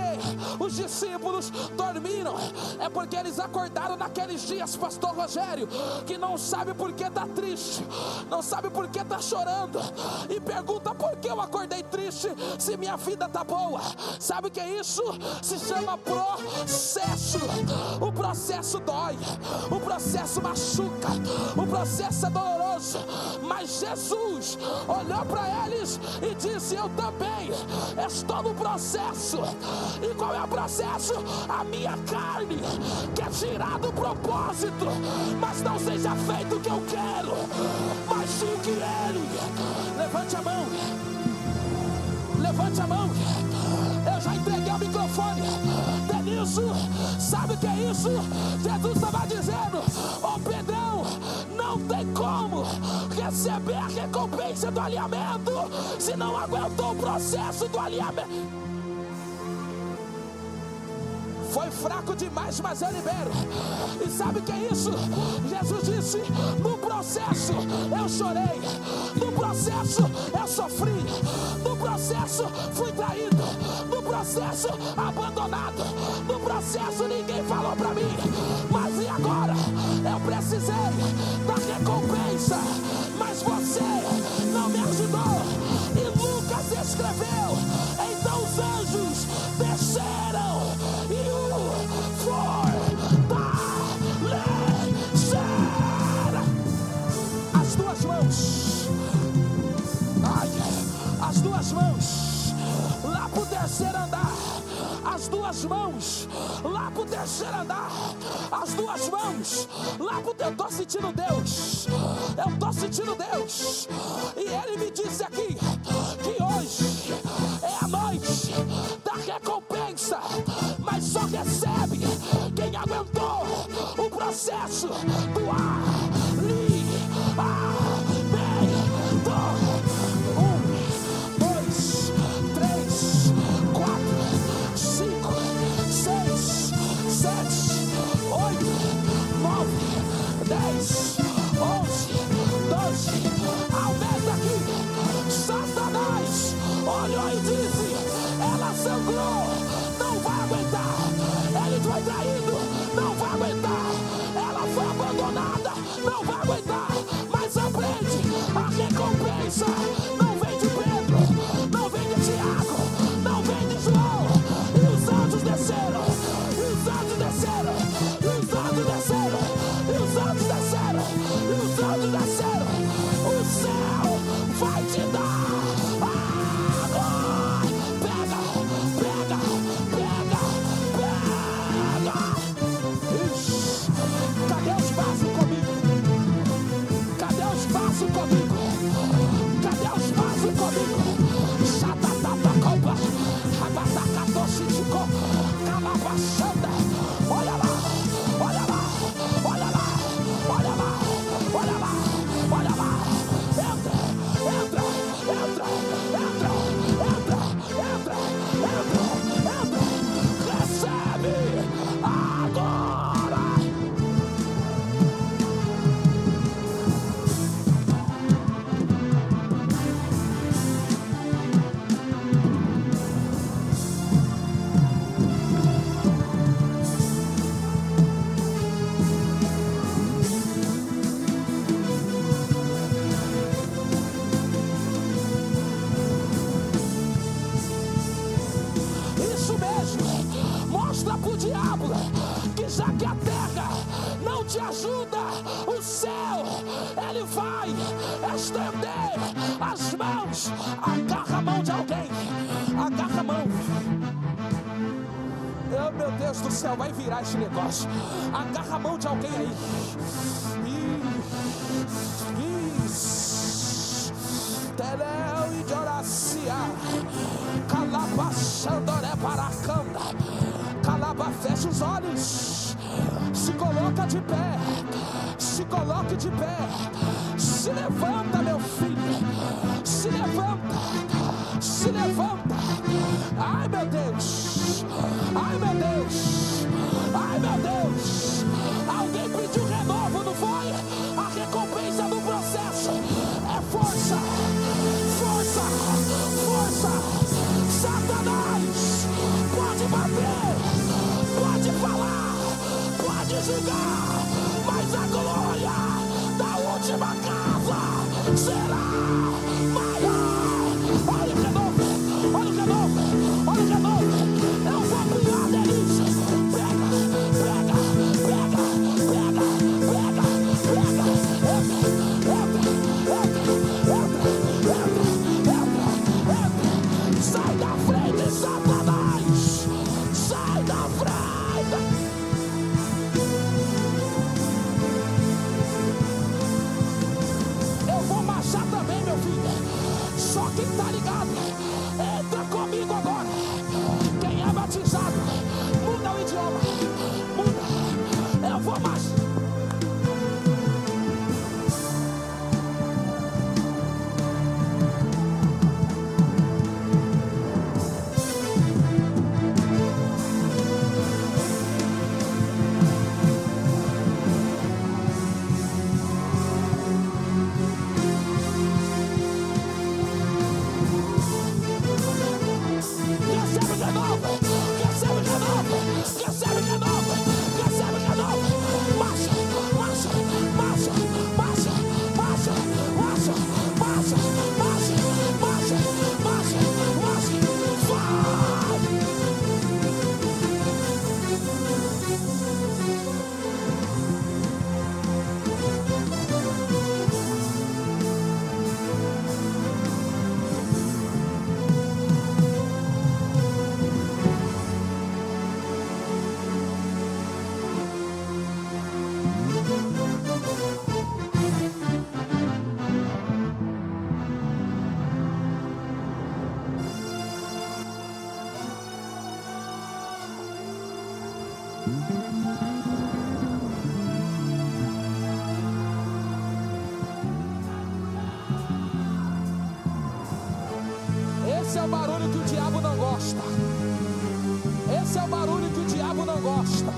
os discípulos dormiram é porque eles acordaram naqueles dias, pastor Rogério, que não sabe por que está triste, não sabe por que está chorando, e pergunta: por que eu acordei triste se minha vida está boa? Sabe o que é isso? Se chama processo. O processo dói, o processo machuca, o processo é doloroso, mas Jesus olhou para eles e disse: eu também estou no processo. E qual é o processo? A minha carne quer tirar do propósito, mas não seja feito o que eu quero, mas sim o que Ele. Levante a mão, levante a mão. Eu já entreguei o microfone. Denilson, sabe o que é isso? Jesus estava dizendo: ô Pedrão, não tem como receber a recompensa do alinhamento se não aguentou o processo do alinhamento. Foi fraco demais, mas eu libero. E sabe o que é isso? Jesus disse: no processo eu chorei, no processo eu sofri, no processo fui traído, no processo abandonado, no processo ninguém falou pra mim. Mas e agora? Eu precisei da recompensa, mas você não me ajudou. E Lucas escreveu: então os anjos desceram e o fortaleceram. As duas mãos, ai, as duas mãos lá pro terceiro andar, as duas mãos lá pro terceiro andar, as duas mãos lá pro... Eu tô sentindo Deus, eu tô sentindo Deus. E Ele me disse aqui que hoje é a noite da recompensa, mas só recebe quem aguentou o processo do alinhamento. 1, 2, 3, 4, 5, 6, 7, 8, 9, 10, 11, 12. Aumenta aqui. Satanás olhou e disse: ela sangrou, não vai aguentar. Ele foi traído, não vai aguentar. Ela foi abandonada, não vai aguentar. Mas aprende, a recompensa não vem de Pedro, não vem de Tiago, não vem de João. E os anjos desceram, e os anjos desceram, e os anjos desceram, e os anjos desceram, e os anjos desceram. O céu vai te dar agora. Pega, pega, pega, pega. Ixi, cadê os vasos comigo? Cadê os vasos comigo? Cadê os vasos comigo? Xatatatacopa, rabatacatoxitico, calabachanda. Olha lá, olha lá, olha lá, olha lá, olha lá, olha lá. Entra, entra, entra, entra, entra, entra, entra, entra. Recebe agora. Isso mesmo, mostra pro diabo que já que a terra não te ajuda, o céu, ele vai estender as mãos. Agarra a mão de alguém, agarra a mão. Oh, meu Deus do céu, vai virar esse negócio. Agarra a mão de alguém aí. Isso. Teléu e de Horacia. Calabachandoré paracanda. Calaba, fecha os olhos. Se coloca de pé. Se coloque de pé. Se levanta, meu filho. Se levanta. Se levanta. Ai, meu Deus. Ai meu Deus, ai meu Deus. Alguém pediu renovo, não foi? A recompensa do processo é força, força, força. Satanás pode bater, pode falar, pode julgar, mas a glória da última casa será maior. Olha o renovo, olha o renovo, olha o renovo. Eu vou pular delícia. Pega, pega, pega, pega, pega, pega. Entra. Sai da frente, Satanás. Sai da frente. Eu vou marchar também, meu filho. Só quem tá ligado, entra comigo agora. Quem é batizado, muda o idioma. Muda. Eu vou marchar. Esse é o barulho que o diabo não gosta. Esse é o barulho que o diabo não gosta.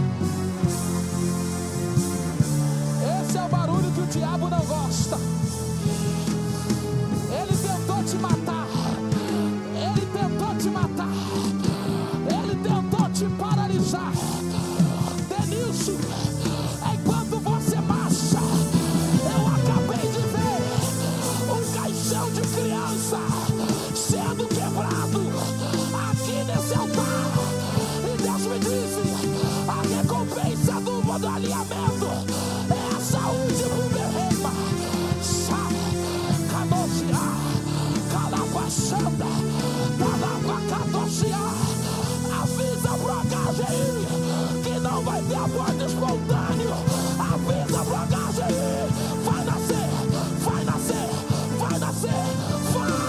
Esse é o barulho que o diabo não gosta. Ele tentou te matar. Ele tentou te matar. Ele tentou te paralisar. Denilson, enquanto você marcha, eu acabei de ver um caixão de criança sendo quebrado aqui nesse altar. E Deus me disse: a recompensa do alinhamento é a saúde pro berrema. Canosia, calabachanda, calabacadosia. Avisa pro HGI que não vai ter aborto espontâneo. Avisa pro HGI, vai nascer, vai nascer, vai nascer, vai.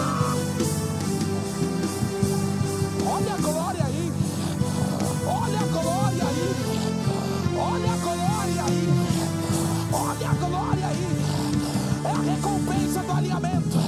Olha a glória aí, olha a glória aí, olha a glória aí, olha a glória aí. É a recompensa do alinhamento.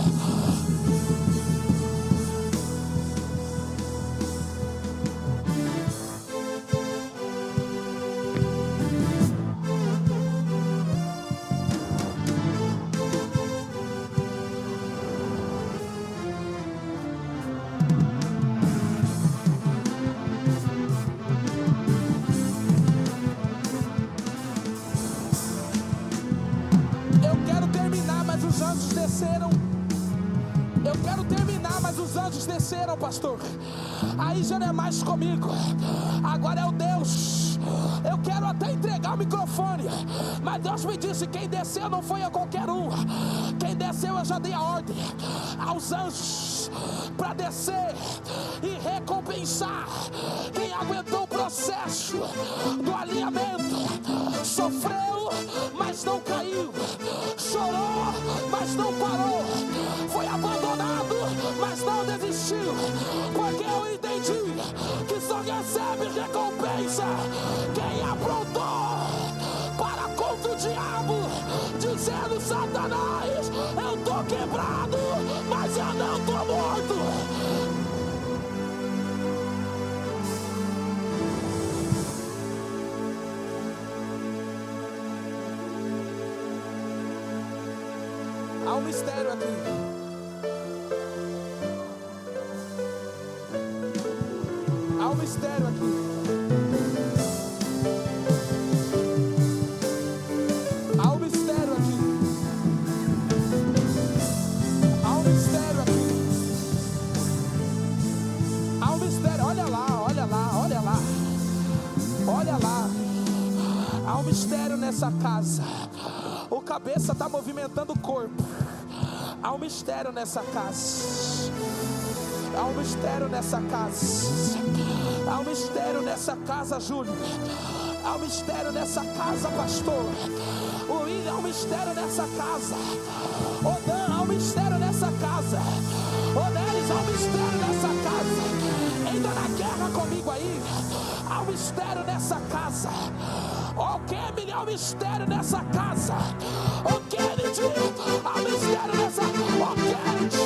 Desceram, pastor. Aí já não é mais comigo, agora é o Deus. Eu quero até entregar o microfone, mas Deus me disse: quem desceu não foi a qualquer um. Quem desceu eu já dei a ordem aos anjos para descer e recompensar quem aguentou o processo do alinhamento. Sofreu, mas não caiu. Chorou, mas não parou. Foi abandonado, mas não desistiu. Porque eu entendi que só recebe recompensa quem aprontou para contra o diabo, dizendo: Satanás, eu tô quebrado, mas eu não tô morto. um mistério aqui. Há um mistério aqui. Há um mistério aqui. Há um mistério aqui. Há um mistério. Olha lá, olha lá, olha lá. Olha lá. Há um mistério nessa casa. O cabeça está movimentando o corpo. Há um mistério nessa casa. Há um mistério nessa casa. Há um mistério nessa casa, Júlio. Há um mistério nessa casa, pastor. O William, há um mistério nessa casa. Odan, há um mistério nessa casa. Onelis, há um mistério nessa casa. Ainda na guerra comigo aí. Há um mistério nessa casa. O Kemily, há um mistério nessa casa. O Kennedy, há um mistério nessa casa. O Kennedy,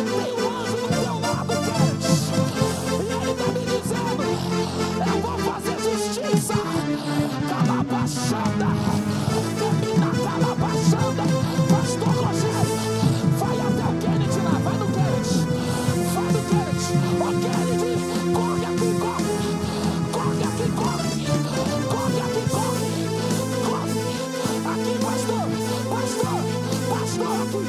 tem um anjo do teu lado, Kennedy. E ele está me dizendo: eu vou fazer justiça. Calabachanda, termina calabachanda. Pastor Rogério, vai até o Kennedy lá, vai no Kennedy. Vai no Kennedy. O Kennedy, corre aqui, corre. Corre aqui, corre. Corre aqui, corre. Corre. Aqui, pastor, pastor, pastor, aqui.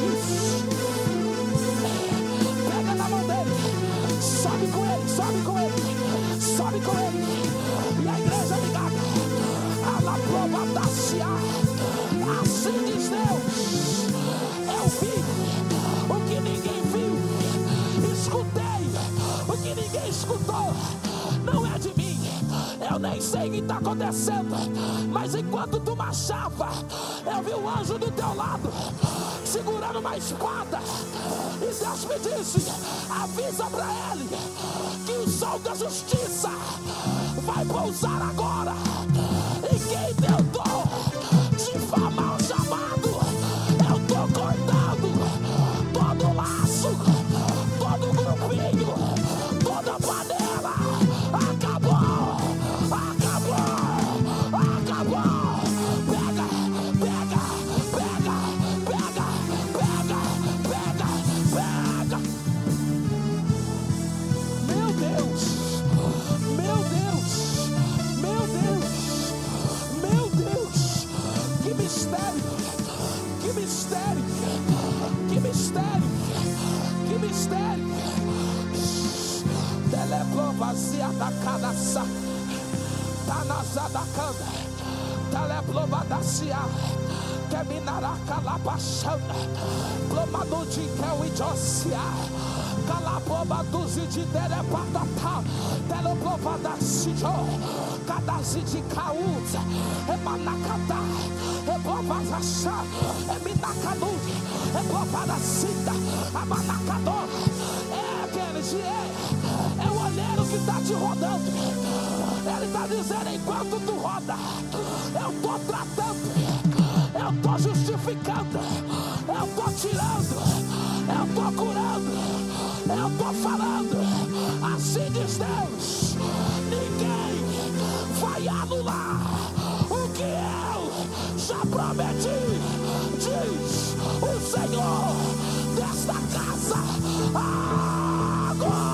Pega na mão dele. Sobe com ele, sobe com ele. Sobe com ele. E a igreja ligada. A prova da Cia. Assim diz Deus. Eu vi o que ninguém viu. Escutei o que ninguém escutou. Não é de mim. Eu nem sei o que está acontecendo. Mas enquanto tu marchava, eu vi o anjo do teu lado segurando uma espada. E Deus me disse: avisa para ele que o sol da justiça vai pousar agora. E quem tentou difamar o chamado, eu estou cortando todo laço, todo grupinho, toda panela. Acabou, acabou, acabou. Pega, pega, pega, pega, pega, pega, pega. Meu Deus, meu Deus, meu Deus, meu Deus. Que mistério, que mistério, que mistério, que mistério. Teleplovazia da canassa, Tanasa da cana, Teleplovadacia, Keminara calabachana, Plomanude que é o idiocia, Calaboba duzi de Telepatata, Teleplovadacio, Cadasi de Cauza, Emanacada, Eplovazachá, Eminacanu, Eplovadacita, Amanacador. É o olheiro que está te rodando. Ele está dizendo: enquanto tu roda, eu estou tratando, eu estou justificando, eu estou tirando, eu estou curando, eu estou falando. Assim diz Deus: ninguém vai anular o que eu já prometi, diz o Senhor desta casa. Agora.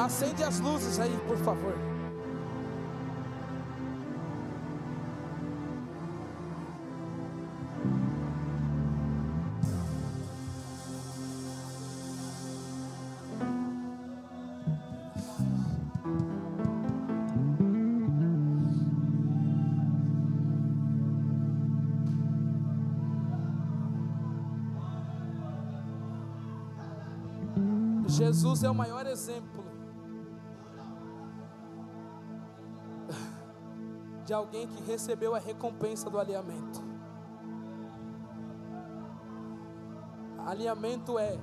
Acende as luzes aí, por favor. Jesus é o maior exemplo de alguém que recebeu a recompensa do alinhamento. Alinhamento é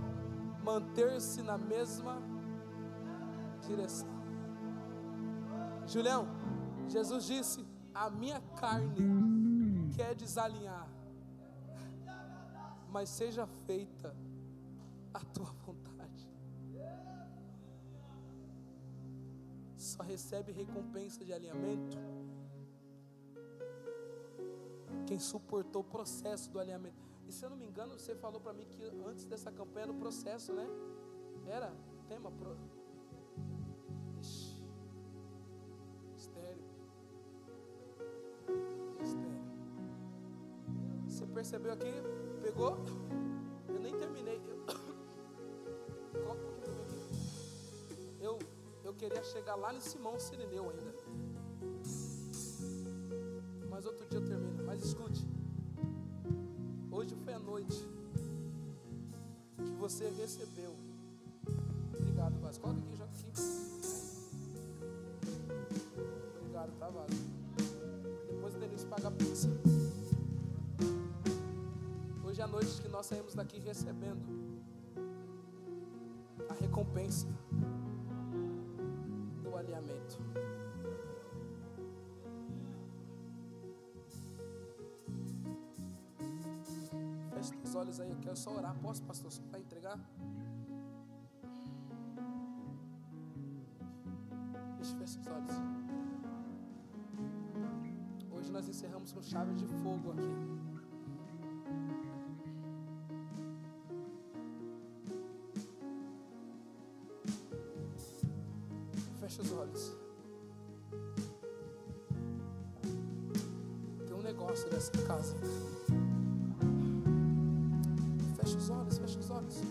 manter-se na mesma direção. Julião, Jesus disse: a minha carne quer desalinhar, mas seja feita a tua vontade. Só recebe recompensa de alinhamento quem suportou o processo do alinhamento. E se eu não me engano, você falou para mim que antes dessa campanha era o processo, né? Era tema mistério. Você percebeu aqui? Pegou? Eu nem terminei. Coloca um pouquinho aqui. Eu queria chegar lá no Simão Sirineu ainda, mas outro dia eu termino. Mas escute, hoje foi a noite que você recebeu. Obrigado, Vaz. Coloca aqui, joga aqui. Obrigado, tá, Vaz? Depois o Denise paga a pizza. Hoje é a noite que nós saímos daqui recebendo a recompensa do alinhamento. Feche os olhos aí, eu quero só orar. Posso, pastor, só para entregar? Feche os olhos. Hoje nós encerramos com chave de fogo aqui. Feche os olhos. Tem um negócio nessa casa. Feche os olhos, feche os olhos.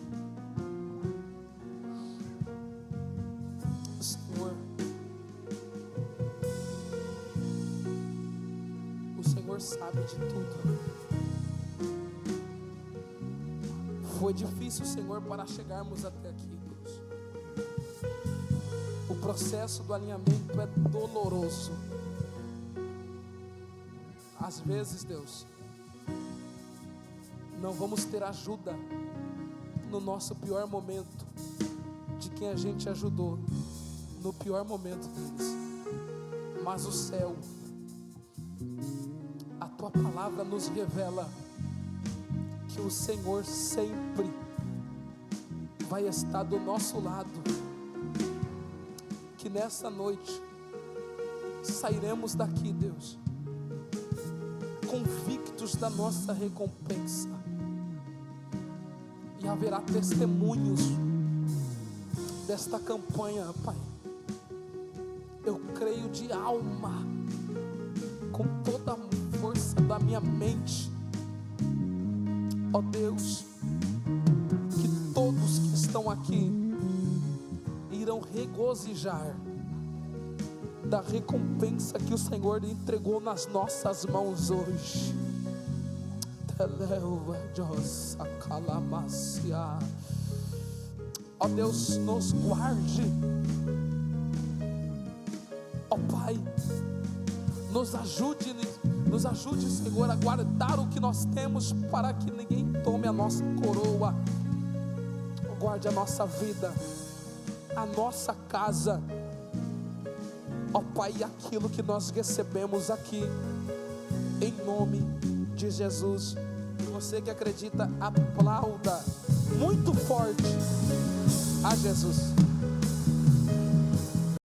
O Senhor sabe de tudo. Foi difícil, Senhor, para chegarmos até aqui, Deus. O processo do alinhamento é doloroso. Às vezes, Deus, não vamos ter ajuda no nosso pior momento de quem a gente ajudou no pior momento deles. Mas o céu, a tua palavra nos revela que o Senhor sempre vai estar do nosso lado. Que nessa noite sairemos daqui, Deus, convictos da nossa recompensa, e haverá testemunhos desta campanha, Pai. Eu creio de alma, com toda a força da minha mente, ó Deus, que todos que estão aqui irão regozijar da recompensa que o Senhor entregou nas nossas mãos hoje. Ó Deus, nos guarde, ó Pai, nos ajude, Senhor, a guardar o que nós temos, para que ninguém tome a nossa coroa. Guarde a nossa vida, a nossa casa, ó Pai, aquilo que nós recebemos aqui, em nome de Jesus. Você que acredita, aplauda muito forte a Jesus.